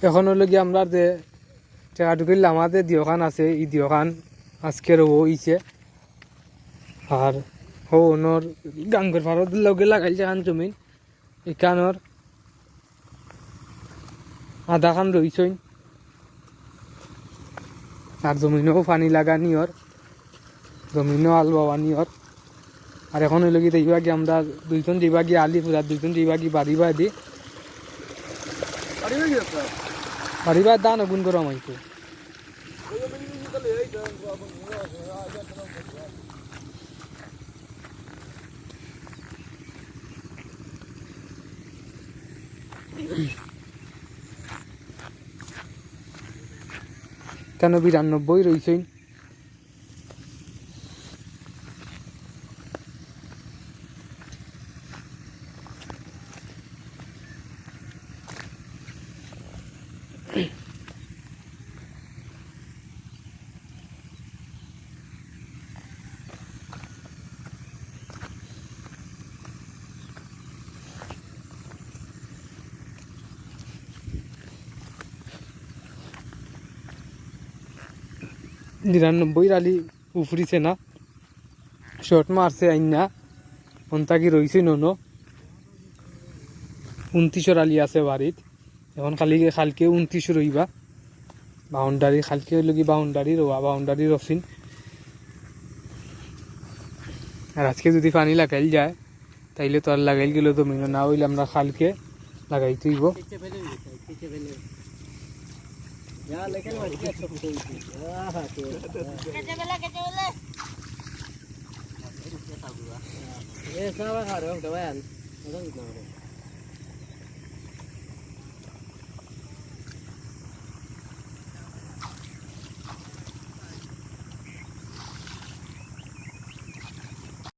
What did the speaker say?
এখন হলো গিয়ে আমরা যে টাকা ঢুকিলে আমাদের দিওখান আছে এই দিওখান আজকের হইছে আর ওনর গাঙ্গর ভারত লগে লাগাইছে খান জমিন এখানোর আধা খান রইছইন আর জমিনও পানি লাগানি ওর জমিনও আল বাবানি ওর আর এখন হইল কি দেখবা কি আমরা দুইজন যাইবা গিয়ে আলিপুর আর দুইজন যাইবা কি বাড়িবা দি বাড়িবা দান গুণ করো আমাকে কেন 92 রইছেন নিরানব্বই রালি উফরিছে না শর্ট মারছে আইন না অন্তাকি রইছে ননো 29 রালি আছে বাড়িত এখন খালকে 29 রইবা বাউন্ডারি খালকে হইল কি বাউন্ডারি রোয়া বাউন্ডারি রফিন আর আজকে যদি পানি লাগাইল যায় তাইলে তো আর লাগাইল গেল তো মিলো না হইলে আমরা খালকে লাগাই তুইব ये सब खा रहे हो दवाई